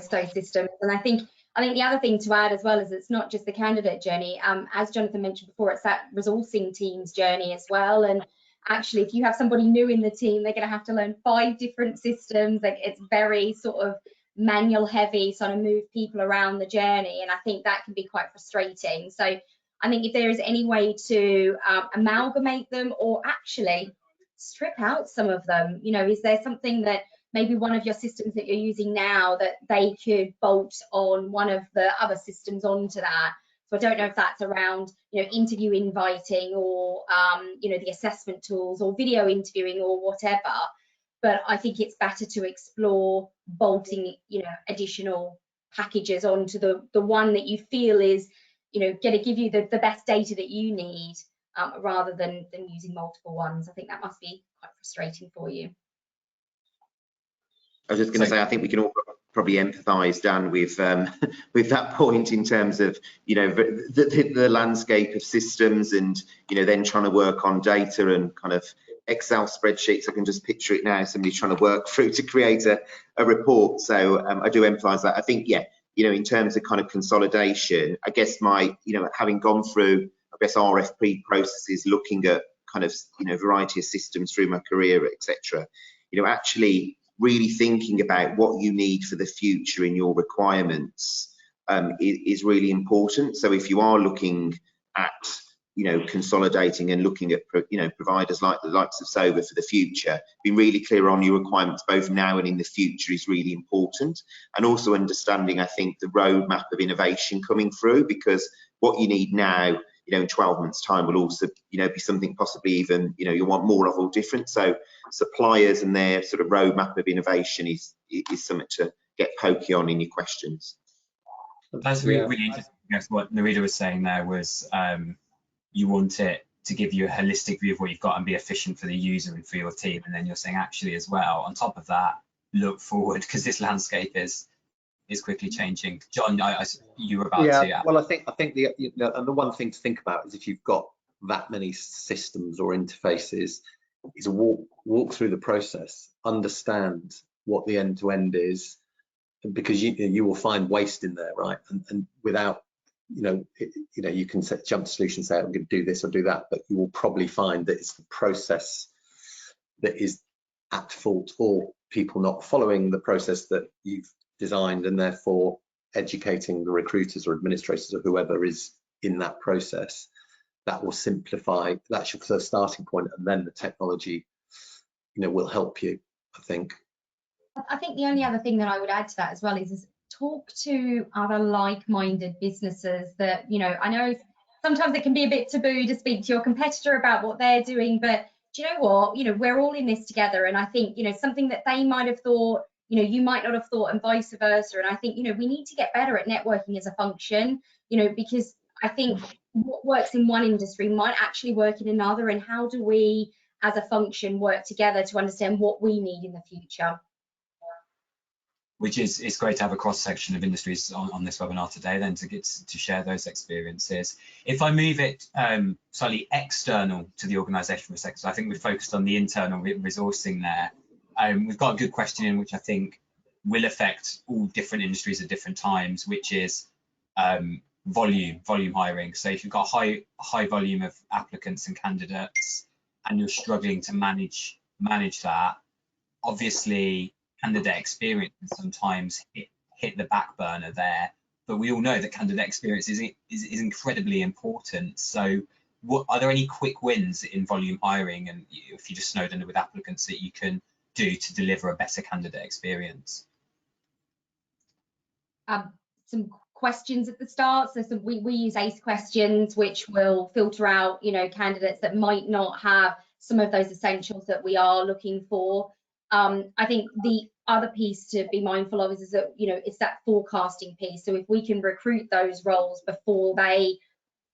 so systems. And I think the other thing to add as well is it's not just the candidate journey. As Jonathan mentioned before, it's that resourcing team's journey as well. And actually, if you have somebody new in the team, they're going to have to learn 5 different systems. Like, it's very sort of manual heavy, sort of move people around the journey. And I think that can be quite frustrating. So I think if there is any way to amalgamate them, or actually strip out some of them, is there something that maybe one of your systems that you're using now that they could bolt on one of the other systems onto that? So I don't know if that's around, interview inviting, or, the assessment tools, or video interviewing, or whatever. But I think it's better to explore bolting, additional packages onto the one that you feel is, going to give you the best data that you need, rather than using multiple ones. I think that must be quite frustrating for you. I was just going to say, I think we can all probably empathise, Dan, with that point in terms of the landscape of systems, and then trying to work on data and kind of Excel spreadsheets. I can just picture it now, somebody trying to work through to create a report. So I do empathise that. I think, yeah, in terms of kind of consolidation, I guess having gone through, I guess, RFP processes, looking at kind of variety of systems through my career, etc. Actually really thinking about what you need for the future in your requirements is really important. So if you are looking at consolidating and looking at providers like the likes of SOVA for the future, being really clear on your requirements both now and in the future is really important. And also understanding, I think, the roadmap of innovation coming through, because what you need now in 12 months time will also, be something possibly even, you'll want more of or different. So suppliers and their sort of roadmap of innovation is something to get pokey on in your questions. That's really interesting. I guess what Narita was saying there was you want it to give you a holistic view of what you've got and be efficient for the user and for your team. And then you're saying actually as well, on top of that, look forward, because this landscape is quickly changing. John, you were about to. Well, I think and the one thing to think about is if you've got that many systems or interfaces, is walk through the process, understand what the end-to-end is, because you will find waste in there, right? And without, you can jump to solutions, say I'm going to do this or do that, but you will probably find that it's the process that is at fault, or people not following the process that you've designed, and therefore educating the recruiters or administrators or whoever is in that process. That will simplify. That's your starting point, and then the technology, will help you, I think. I think the only other thing that I would add to that as well is talk to other like-minded businesses that, I know sometimes it can be a bit taboo to speak to your competitor about what they're doing, but do you know what, we're all in this together. And I think, something that they might have thought, you might not have thought, and vice versa. And I think, we need to get better at networking as a function, because I think what works in one industry might actually work in another. And how do we as a function work together to understand what we need in the future? Which it's great to have a cross section of industries on this webinar today, then to get to share those experiences. If I move it slightly external to the organisation for a second, so I think we've focused on the internal resourcing there. We've got a good question in which I think will affect all different industries at different times, which is volume hiring. So if you've got a high volume of applicants and candidates and you're struggling to manage that, obviously candidate experience can sometimes hit the back burner there, but we all know that candidate experience is incredibly important. So are there any quick wins in volume hiring, and if you just snowed under with applicants, that you can do to deliver a better candidate experience? Some questions at the start. So we use ACE questions, which will filter out, candidates that might not have some of those essentials that we are looking for. I think the other piece to be mindful of is that, it's that forecasting piece. So if we can recruit those roles before they,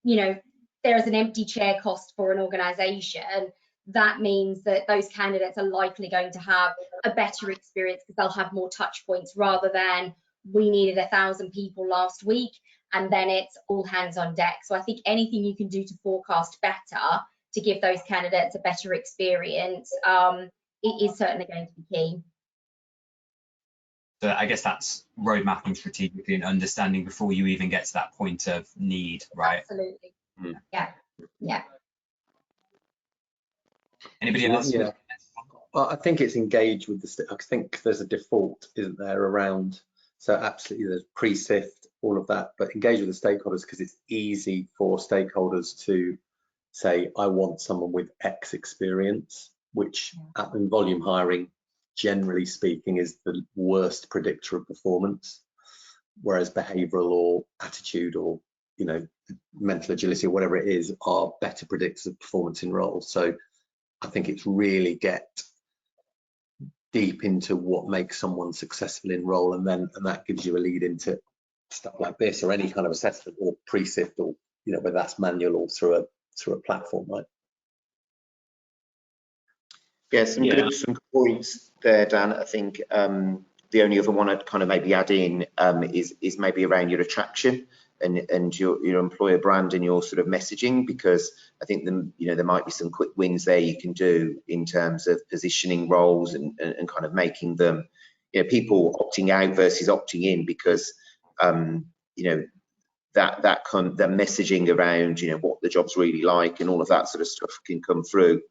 there's an empty chair cost for an organisation, that means that those candidates are likely going to have a better experience because they'll have more touch points, rather than we needed 1,000 people last week and then it's all hands on deck. So I think anything you can do to forecast better to give those candidates a better experience, it is certainly going to be key. So I guess that's road mapping strategically and understanding before you even get to that point of need, right? Absolutely. Yeah. Anybody else? Yeah. Well, I think it's engaged with I think there's a default, isn't there, around, so absolutely there's pre-sift, all of that, but engage with the stakeholders, because it's easy for stakeholders to say, I want someone with X experience, which in volume hiring, generally speaking, is the worst predictor of performance, whereas behavioural or attitude or mental agility or whatever it is are better predictors of performance in roles. So I think it's really get deep into what makes someone successful in role, and that gives you a lead into stuff like this, or any kind of assessment or pre-sift, or whether that's manual or through a platform, right? Yeah, some good points there, Dan. I think the only other one I'd kind of maybe add in is maybe around your attraction and your employer brand and your sort of messaging, because I think there might be some quick wins there you can do in terms of positioning roles and kind of making them, people opting out versus opting in, because that messaging around what the job's really like and all of that sort of stuff can come through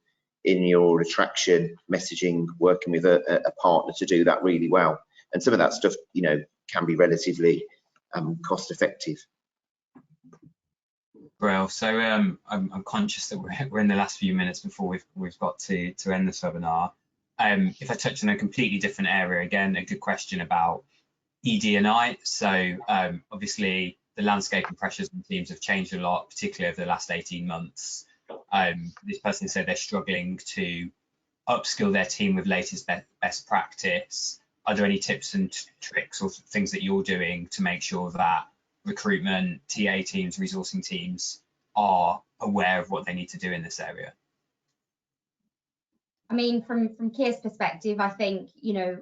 in your attraction messaging, working with a partner to do that really well. And some of that stuff, can be relatively cost effective. Well, so I'm conscious that we're in the last few minutes before we've got to end this webinar. If I touch on a completely different area, again, a good question about ED&I. So obviously the landscape and pressures on teams have changed a lot, particularly over the last 18 months. This person said they're struggling to upskill their team with latest best practice. Are there any tips and tricks or things that you're doing to make sure that recruitment, TA teams, resourcing teams are aware of what they need to do in this area? I mean, from Keir's perspective, I think, you know,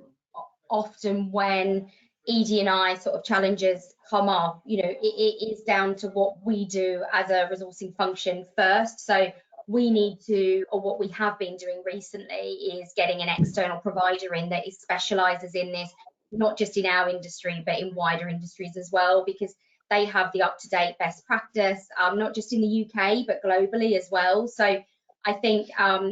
often when ED&I sort of challenges come up, you know, it is down to what we do as a resourcing function first. So we need to, or what we have been doing recently, is getting an external provider in that specialises in this, not just in our industry, but in wider industries as well, because they have the up-to-date best practice, not just in the UK, but globally as well. So I think,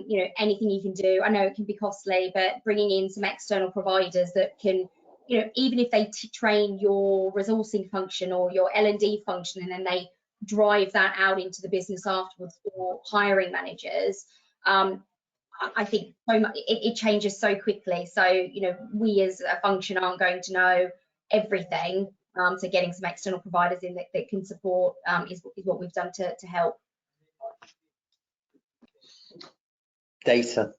you know, anything you can do, I know it can be costly, but bringing in some external providers that can, you know, even if they train your resourcing function or your L&D function, and then they drive that out into the business afterwards for hiring managers, I think so much, it changes so quickly. So, you know, we as a function aren't going to know everything. So getting some external providers in that can support is what we've done to help. Data,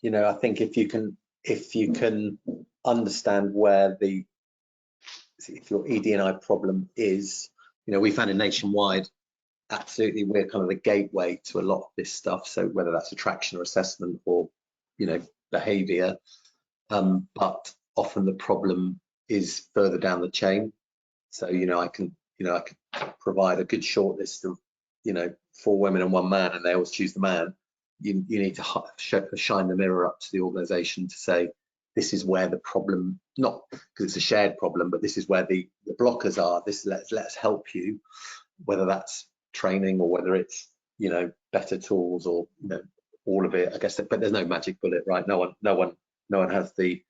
you know, I think if you can understand where if your ED&I problem is, you know, we found in Nationwide, absolutely, we're kind of the gateway to a lot of this stuff. So whether that's attraction or assessment or, you know, behavior, but often the problem is further down the chain. So, you know, I can provide a good short list of, you know, 4 women and 1 man, and they always choose the man. You need to shine the mirror up to the organisation to say, this is where the problem, not because it's a shared problem, but this is where the blockers are. Let's help you, whether that's training or whether it's, you know, better tools or, you know, all of it, I guess. But there's no magic bullet, right? No one has the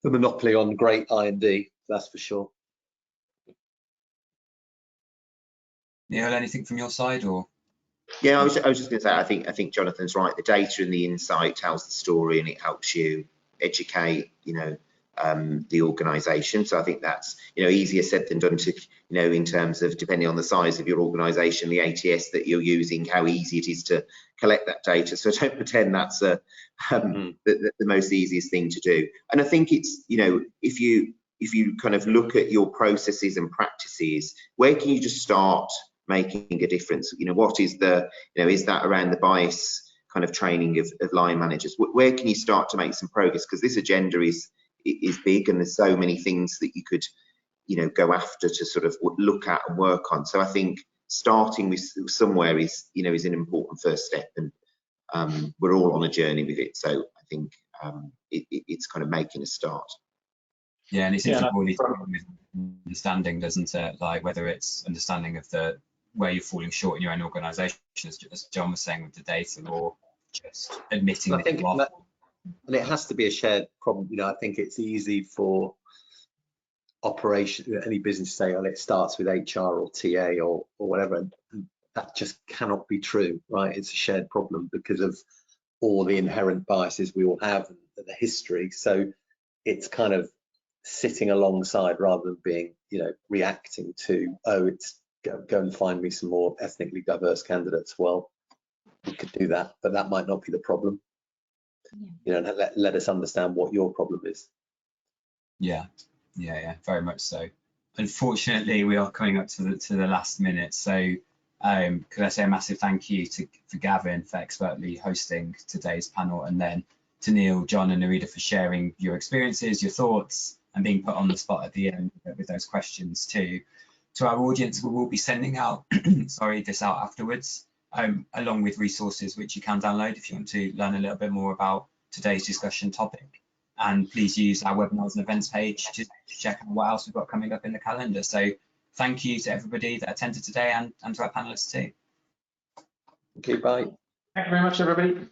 monopoly on great I&D, that's for sure. Neil, anything from your side, or? Yeah, I was just going to say, I think Jonathan's right. The data and the insight tells the story, and it helps you educate, you know, the organisation. So I think that's, you know, easier said than done to, you know, in terms of depending on the size of your organisation, the ATS that you're using, how easy it is to collect that data. So don't pretend that's the most easiest thing to do. And I think it's, you know, if you kind of look at your processes and practices, where can you just start making a difference? You know, what is the, you know, is that around the bias kind of training of line managers? Where can you start to make some progress? Because this agenda is big, and there's so many things that you could, you know, go after to sort of look at and work on. So I think starting with somewhere is, you know, is an important first step, and we're all on a journey with it. So I think it's kind of making a start. Yeah, and it seems to really with understanding, doesn't it? Like whether it's understanding of where you're falling short in your own organisation, as John was saying with the data, or just admitting that you are. And it has to be a shared problem. You know, I think it's easy for any business to say, oh, it starts with HR or TA or whatever, and that just cannot be true, right? It's a shared problem because of all the inherent biases we all have and the history. So it's kind of sitting alongside rather than being, you know, reacting to, oh, it's go and find me some more ethnically diverse candidates. Well, we could do that, but that might not be the problem. You know, let us understand what your problem is. Yeah, very much so. Unfortunately, we are coming up to the last minute, so could I say a massive thank you for Gavin for expertly hosting today's panel, and then to Neil, John and Narita for sharing your experiences, your thoughts, and being put on the spot at the end with those questions too. To our audience, we will be sending out this out afterwards, along with resources which you can download if you want to learn a little bit more about today's discussion topic. And please use our webinars and events page to check out what else we've got coming up in the calendar. So thank you to everybody that attended today, and to our panelists too. Okay, bye. Thank you very much, everybody.